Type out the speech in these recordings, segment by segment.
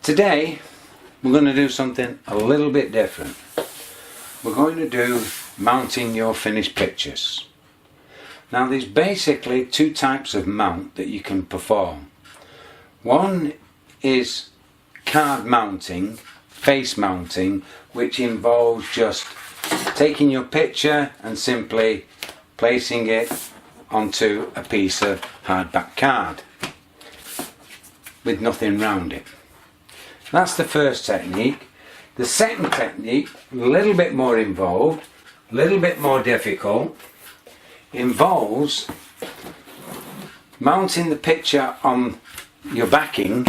Today we're going to do something a little bit different. We're going to do mounting your finished pictures. Now there's basically two types of mount that you can perform. One is card mounting, face mounting, which involves just taking your picture and simply placing it onto a piece of hardback card with nothing round it. That's the first technique. The second technique, a little bit more involved, a little bit more difficult, involves mounting the picture on your backing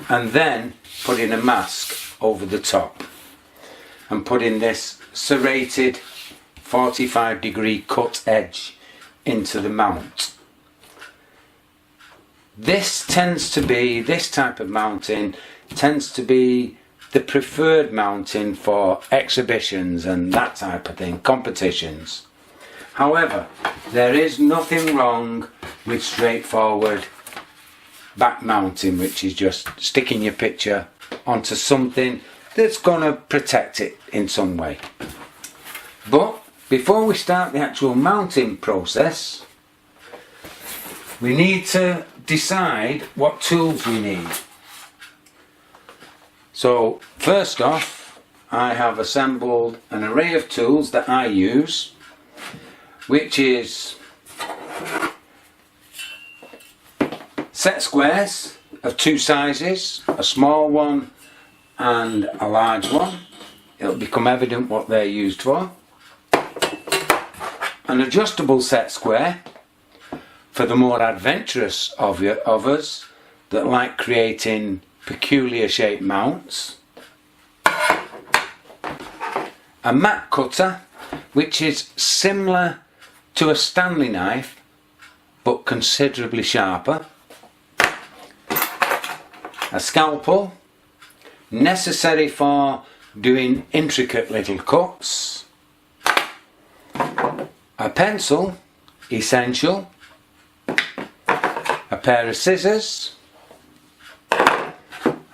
and then putting a mask over the top and putting this serrated 45-degree cut edge into the mount. This type of mounting tends to be the preferred mounting for exhibitions and that type of thing, competitions. However, there is nothing wrong with straightforward back mounting, which is just sticking your picture onto something that's going to protect it in some way. But before we start the actual mounting process, we need to decide what tools we need. So first off, I have assembled an array of tools that I use, which is set squares of two sizes, a small one and a large one. It'll become evident what they're used for. An adjustable set square for the more adventurous of us that like creating peculiar shaped mounts. A mat cutter, which is similar to a Stanley knife but considerably sharper. A scalpel, necessary for doing intricate little cuts. A pencil, essential. A pair of scissors.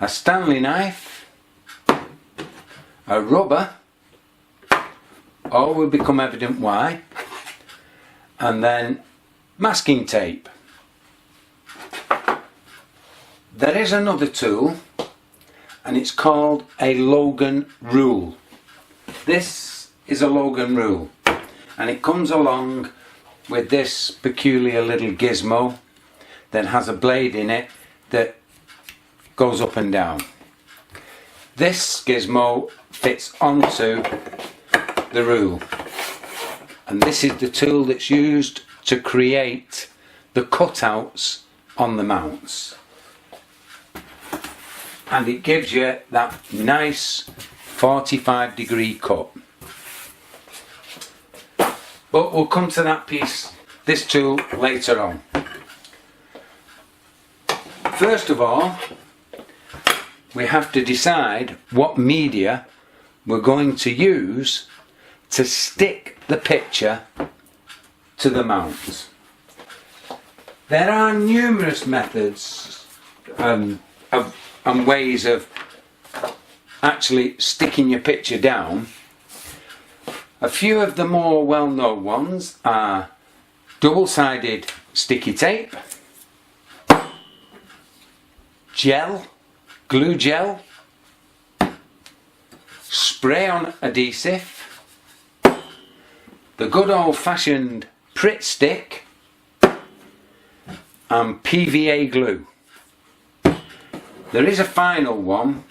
A Stanley knife. A rubber. All will become evident why. And then masking tape. There is another tool and it's called a Logan rule. This is a Logan rule and it comes along with this peculiar little gizmo that has a blade in it that goes up and down. This gizmo fits onto the rule and this is the tool that's used to create the cutouts on the mounts. And it gives you that nice 45-degree cut. But we'll come to this tool later on. First of all, we have to decide what media we're going to use to stick the picture to the mount. There are numerous methods and ways of actually sticking your picture down. A few of the more well-known ones are double-sided sticky tape, glue gel, spray-on adhesive, the good old-fashioned Pritt stick, and PVA glue. There is a final one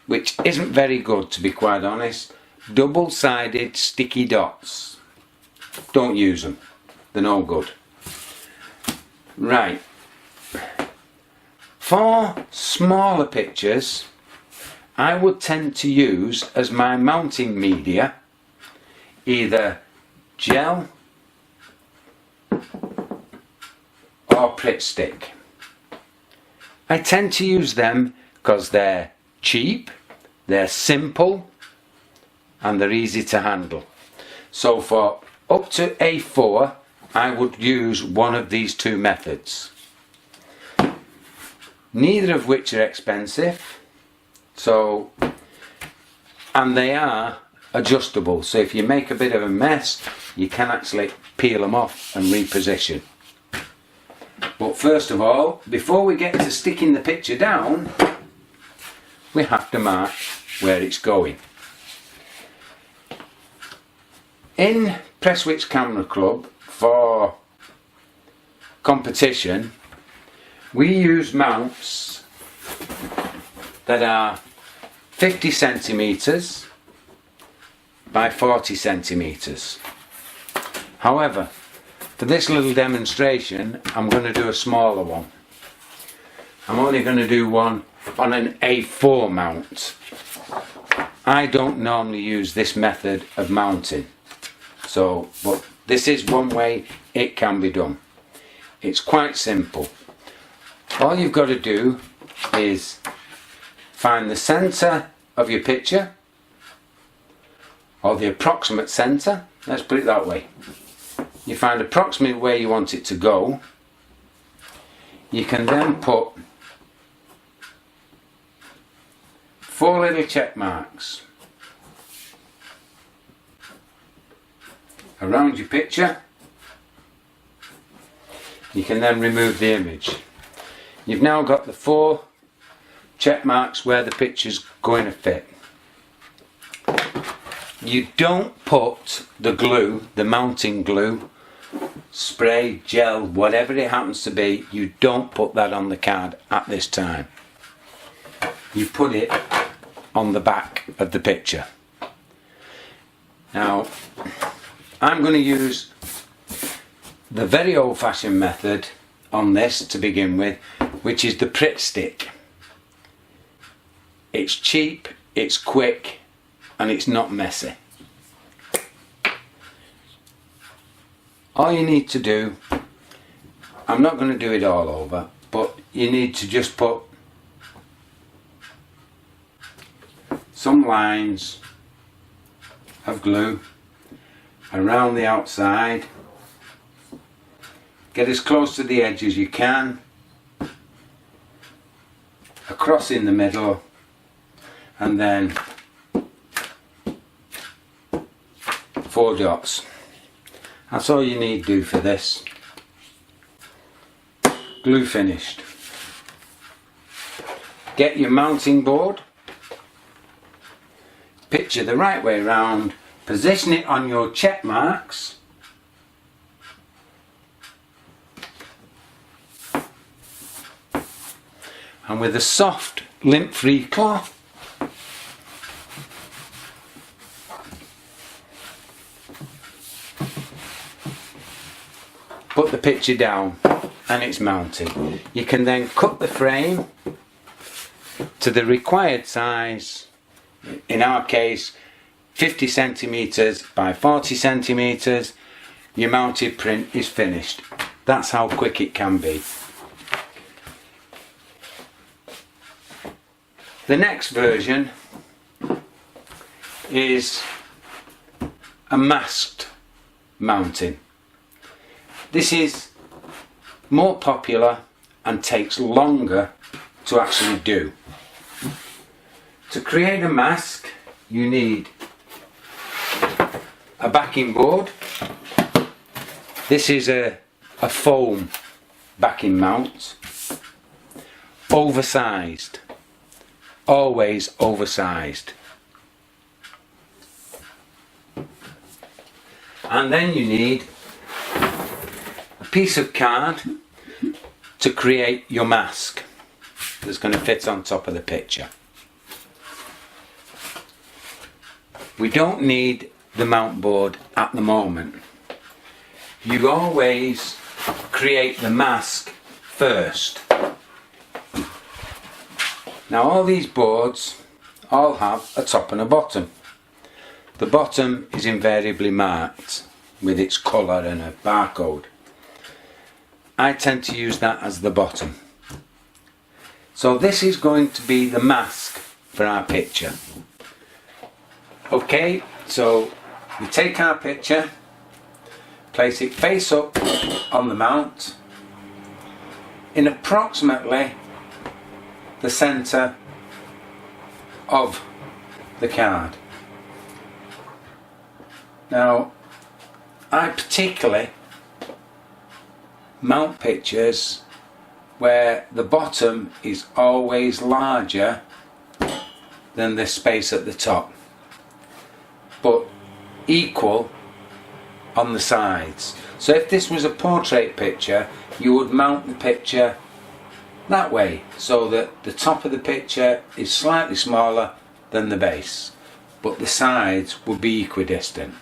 which isn't very good, to be quite honest. Double-sided sticky dots. Don't use them. They're no good. Right. For smaller pictures, I would tend to use as my mounting media either gel or Pritt stick. I tend to use them because they're cheap, they're simple and they're easy to handle. So for up to A4 I would use one of these two methods, neither of which are expensive. So, and they are adjustable, so if you make a bit of a mess you can actually peel them off and reposition. But first of all, before we get to sticking the picture down, we have to mark where it's going. In Presswich Camera Club for competition we use mounts that are 50 centimetres by 40 centimetres. However, for this little demonstration I'm going to do a smaller one. I'm only going to do one on an A4 mount. I don't normally use this method of mounting, so but this is one way it can be done. It's quite simple. All you've got to do is find the centre of your picture, or the approximate centre, let's put it that way. You find approximately where you want it to go. You can then put 4 little check marks around your picture. You can then remove the image. You've now got the 4 check marks where the picture's going to fit. You don't put the glue, the mounting glue, spray, gel, whatever it happens to be, you don't put that on the card at this time. You put it on the back of the picture. Now, I'm going to use the very old-fashioned method on this to begin with, which is the Pritt stick. It's cheap, it's quick, and it's not messy. All you need to do, I'm not going to do it all over, but you need to just put some lines of glue around the outside. Get as close to the edge as you can, across in the middle, and then 4 dots. That's all you need to do for this. Glue finished. Get your mounting board, picture the right way round, position it on your check marks, and with a soft lint-free cloth put the picture down and it's mounted. You can then cut the frame to the required size, in our case 50 centimetres by 40 centimetres. Your mounted print is finished. That's how quick it can be. The next version is a masked mounting. This is more popular and takes longer to actually do. To create a mask you need a backing board. This is a foam backing mount, oversized, always oversized. And then you need a piece of card to create your mask that's going to fit on top of the picture. We don't need the mount board at the moment. You always create the mask first. Now all these boards all have a top and a bottom. The bottom is invariably marked with its colour and a barcode. I tend to use that as the bottom. So this is going to be the mask for our picture. Okay, so we take our picture, place it face up on the mount in approximately the centre of the card. Now, I particularly mount pictures where the bottom is always larger than the space at the top, but equal on the sides. So if this was a portrait picture, you would mount the picture that way, so that the top of the picture is slightly smaller than the base, but the sides would be equidistant.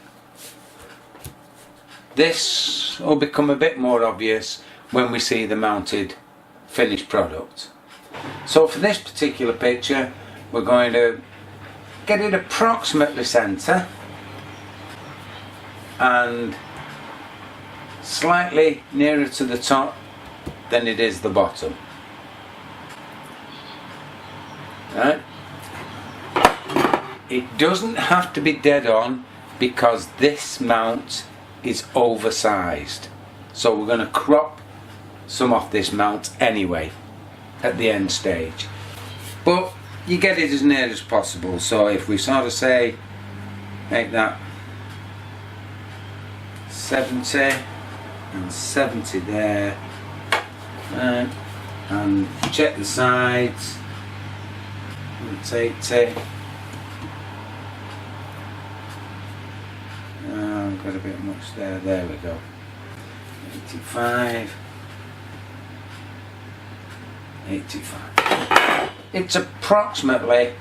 This will become a bit more obvious when we see the mounted finished product. So for this particular picture, we're going to get it approximately centre and slightly nearer to the top than it is the bottom. Right? It doesn't have to be dead on, because this mount is oversized, so we're going to crop some off this mount anyway at the end stage, but you get it as near as possible. So if we sort of say make that 70 and 70 there, right, and check the sides, it's 80. I've got a bit much there. There we go. 85. 85. It's approximately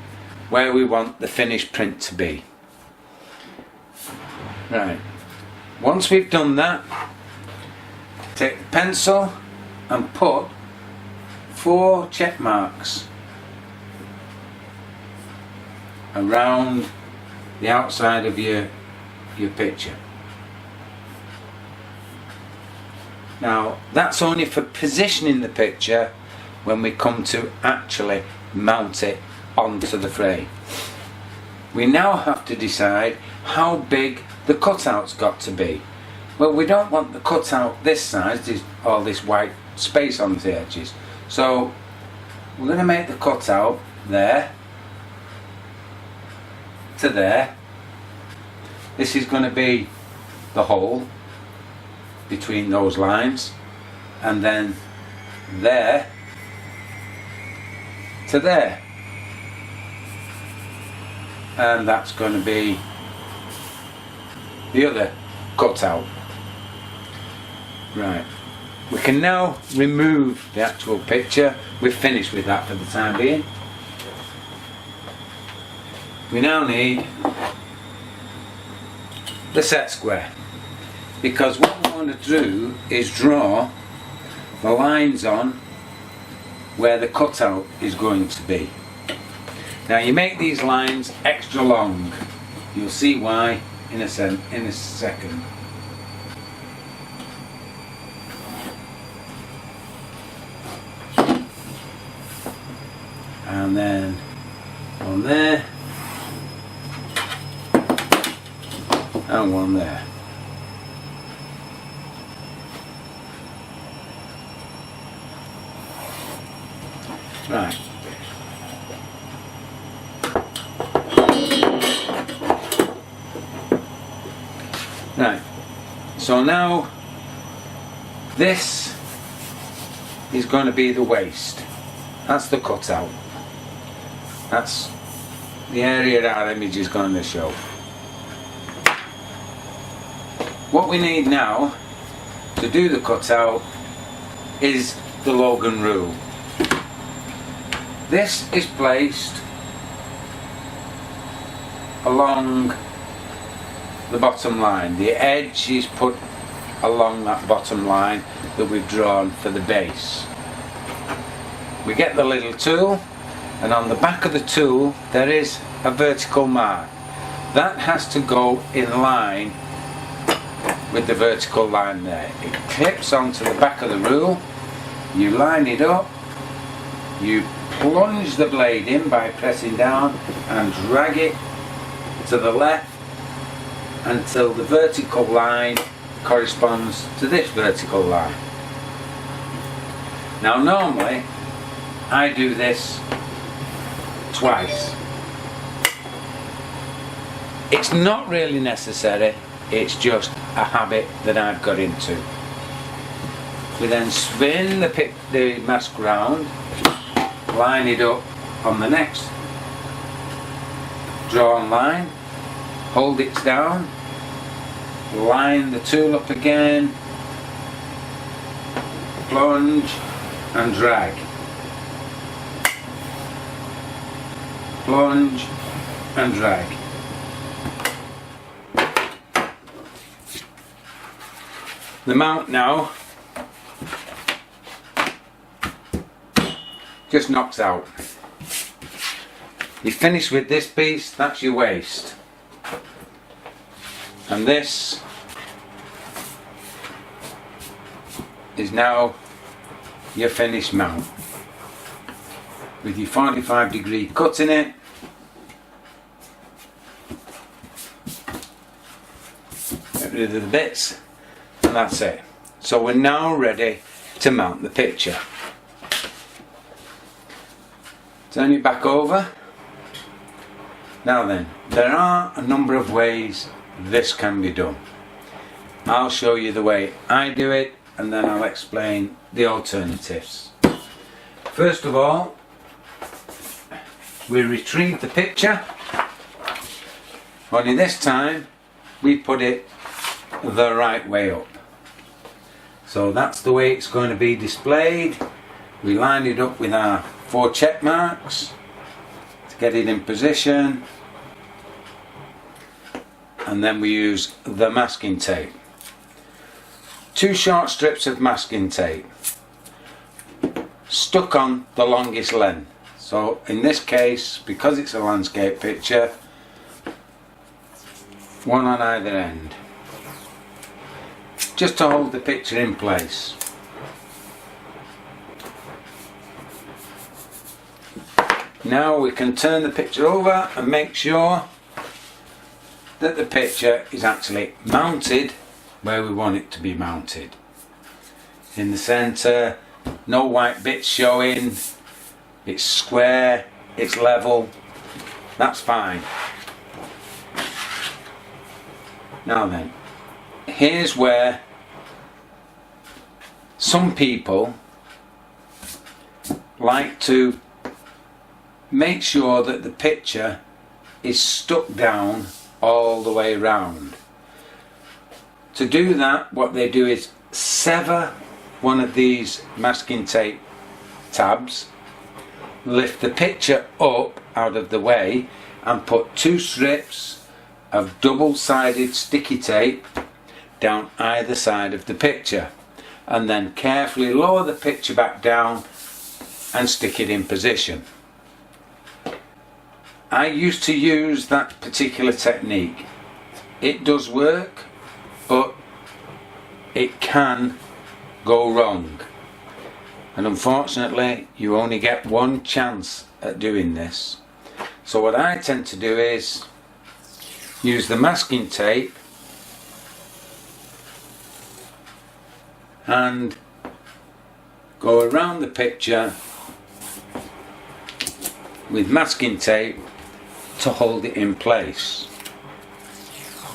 where we want the finished print to be. Right. Once we've done that, take the pencil and put 4 check marks around the outside of your picture. Now that's only for positioning the picture when we come to actually mount it onto the frame. We now have to decide how big the cutout's got to be. Well, we don't want the cutout this size, all this white space on the edges. So we're going to make the cutout there to there. This is going to be the hole between those lines, and then there to there, and that's going to be the other cutout. Right, we can now remove the actual picture. We've finished with that for the time being. We now need the set square, because what we want to do is draw the lines on where the cutout is going to be. Now you make these lines extra long. You'll see why in a second. And then on there and one there. Right. Right. So now this is going to be the waist. That's the cutout. That's the area our image is going to show. What we need now to do the cutout is the Logan rule. This is placed along the bottom line. The edge is put along that bottom line that we've drawn for the base. We get the little tool, and on the back of the tool there is a vertical mark. That has to go in line with the vertical line there. It clips onto the back of the rule. You line it up, you plunge the blade in by pressing down and drag it to the left until the vertical line corresponds to this vertical line. Now normally I do this twice. It's not really necessary, it's just a habit that I've got into. We then spin the mask round, line it up on the next drawn line, hold it down, line the tool up again, plunge and drag, plunge and drag. The mount now just knocks out. You finish with this piece, that's your waist. And this is now your finished mount. With your 45-degree cut in it. Get rid of the bits. And that's it. So we're now ready to mount the picture. Turn it back over. Now then, there are a number of ways this can be done. I'll show you the way I do it and then I'll explain the alternatives. First of all, we retrieve the picture, only this time we put it the right way up. So that's the way it's going to be displayed. We line it up with our 4 check marks to get it in position, and then we use the masking tape. 2 short strips of masking tape stuck on the longest length. So in this case, because it's a landscape picture, 1 on either end, just to hold the picture in place. Now we can turn the picture over and make sure that the picture is actually mounted where we want it to be mounted. In the centre, no white bits showing, it's square, it's level, that's fine. Now then, here's where some people like to make sure that the picture is stuck down all the way round. To do that, what they do is sever one of these masking tape tabs, lift the picture up out of the way and put 2 strips of double-sided sticky tape down either side of the picture, and then carefully lower the picture back down and stick it in position. I used to use that particular technique. It does work, but it can go wrong, and unfortunately you only get one chance at doing this. So what I tend to do is use the masking tape and go around the picture with masking tape to hold it in place.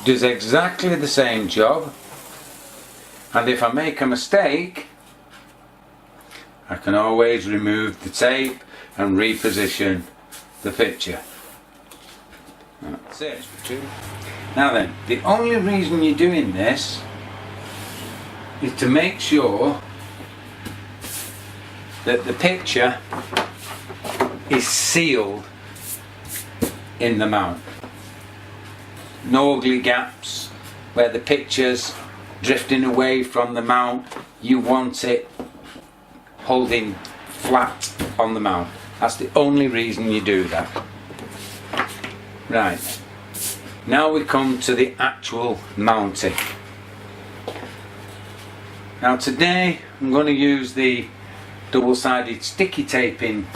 Does exactly the same job, and if I make a mistake I can always remove the tape and reposition the picture. That's it. Now then, the only reason you're doing this is to make sure that the picture is sealed in the mount. No ugly gaps where the picture's drifting away from the mount. You want it holding flat on the mount. That's the only reason you do that. Right, now we come to the actual mounting. Now today I'm going to use the double-sided sticky taping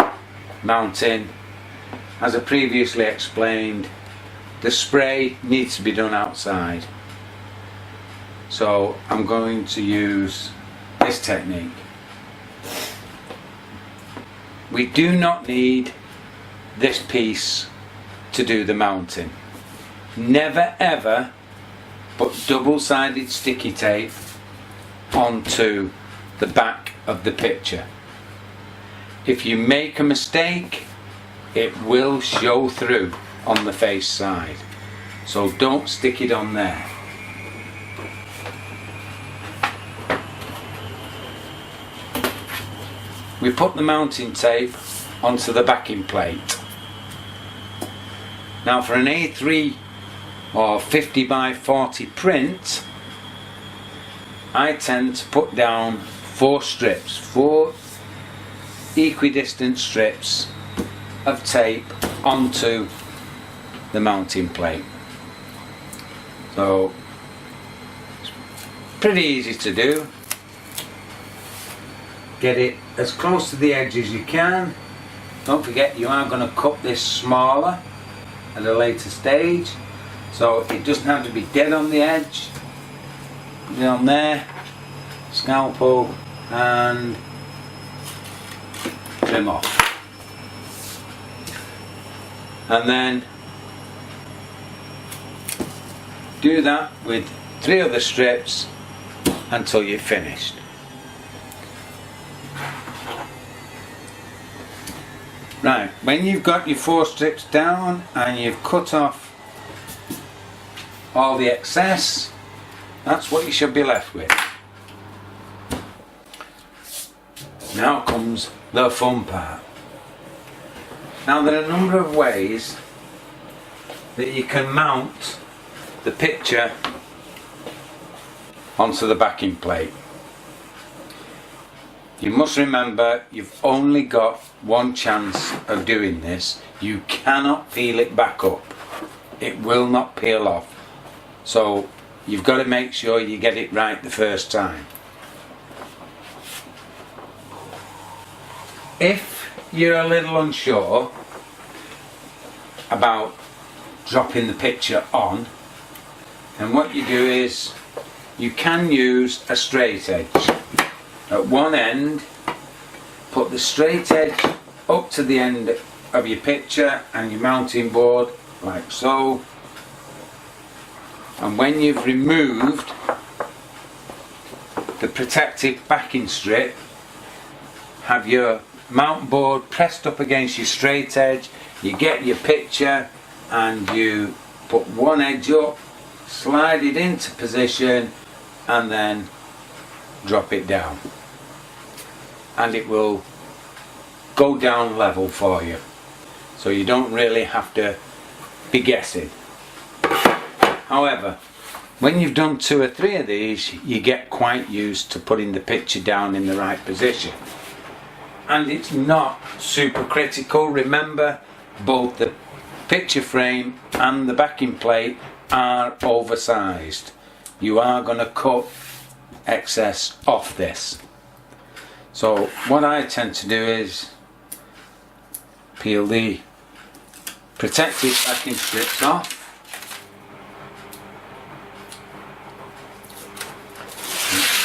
mounting. As I previously explained, the spray needs to be done outside, so I'm going to use this technique. We do not need this piece to do the mounting. never ever put double-sided sticky tape onto the back of the picture. If you make a mistake, it will show through on the face side, so don't stick it on there. We put the mounting tape onto the backing plate. Now for an A3 or 50 by 40 print, I tend to put down 4 strips, 4 equidistant strips of tape onto the mounting plate. So it's pretty easy to do. Get it as close to the edge as you can. Don't forget, you are going to cut this smaller at a later stage, so it doesn't have to be dead on the edge. Put it on there, scalpel, and trim off. And then do that with 3 other strips until you're finished. Right, when you've got your 4 strips down and you've cut off all the excess, that's what you should be left with. Now comes the fun part. Now there are a number of ways that you can mount the picture onto the backing plate. You must remember, you've only got one chance of doing this. You cannot peel it back up. It will not peel off. So you've got to make sure you get it right the first time. If you're a little unsure about dropping the picture on, then what you do is you can use a straight edge. At one end, put the straight edge up to the end of your picture and your mounting board, like so. And when you've removed the protective backing strip, have your mount board pressed up against your straight edge. You get your picture and you put one edge up, slide it into position, and then drop it down. And it will go down level for you, so you don't really have to be guessing. However, when you've done 2 or 3 of these, you get quite used to putting the picture down in the right position, and it's not super critical. Remember, both the picture frame and the backing plate are oversized. You are going to cut excess off this. So what I tend to do is peel the protective backing strips off.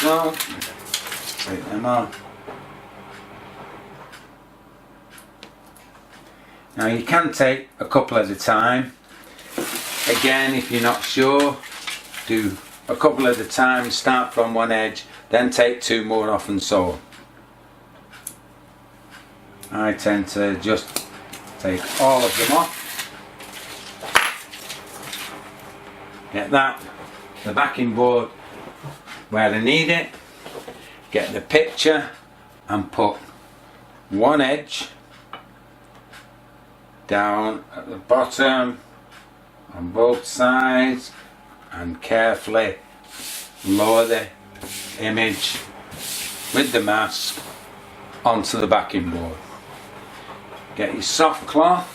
So, take them off. Now you can take a couple at a time. Again, if you're not sure, do a couple at a time, start from one edge, then take 2 more off, and so on. I tend to just take all of them off. Get that, the backing board where I need it, get the picture and put one edge down at the bottom on both sides and carefully lower the image with the mask onto the backing board. Get your soft cloth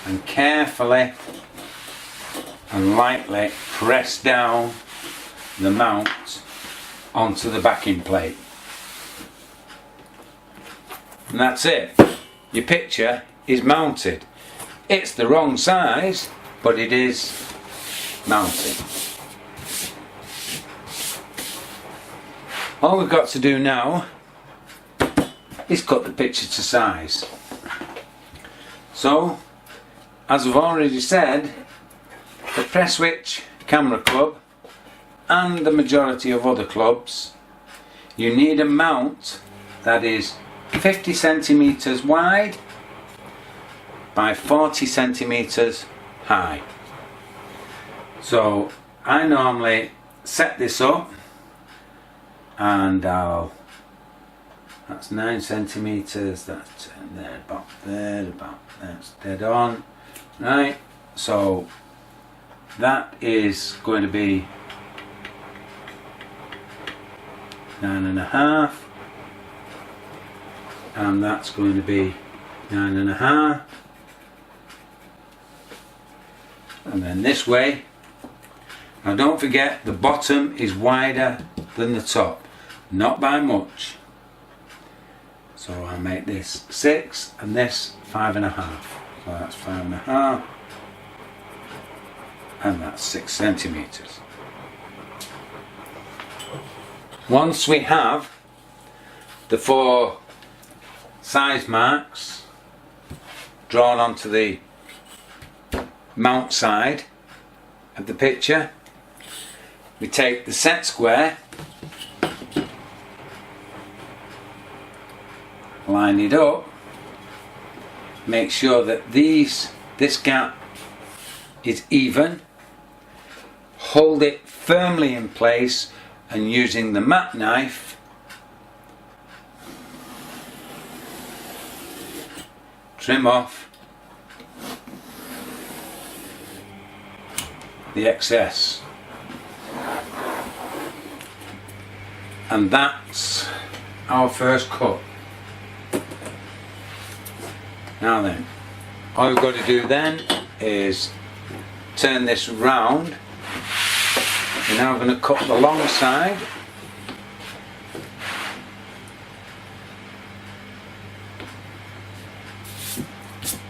and carefully and lightly press down the mount onto the backing plate. And that's it. Your picture is mounted. It's the wrong size, but it is mounted. All we've got to do now is cut the picture to size. So, as I've already said, the Prestwich Camera Club and the majority of other clubs, you need a mount that is 50 centimeters wide by 40 centimeters high. So I normally set this up, and that's 9 centimeters, that's that's dead on, right? So that is going to be 9.5, and that's going to be 9.5, and then this way. Now don't forget, the bottom is wider than the top, not by much. So I'll make this 6 and this 5.5. So that's 5.5, and that's 6 centimeters. Once we have the 4 size marks drawn onto the mount side of the picture, we take the set square, line it up, make sure that this gap is even, hold it firmly in place, and using the mat knife trim off the excess. And that's our first cut. Now then, all you've got to do then is turn this round. We're now going to cut the long side.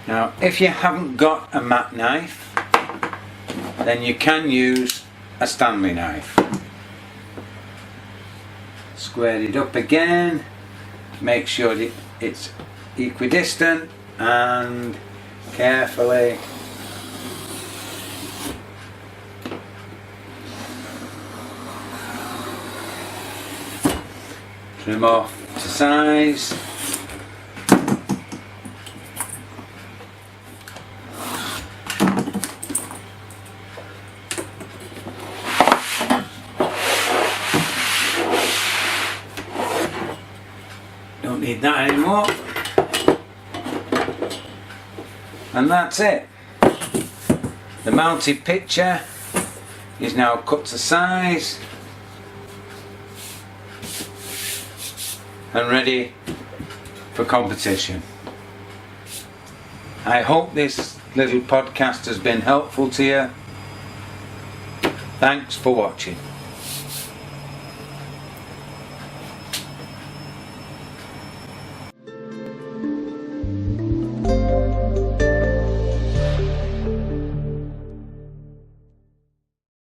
Now if you haven't got a mat knife, then you can use a Stanley knife. Square it up again, make sure it's equidistant, and carefully trim off to size. Don't need that anymore. And that's it. The mounted picture is now cut to size and ready for competition. I hope this little podcast has been helpful to you. Thanks for watching.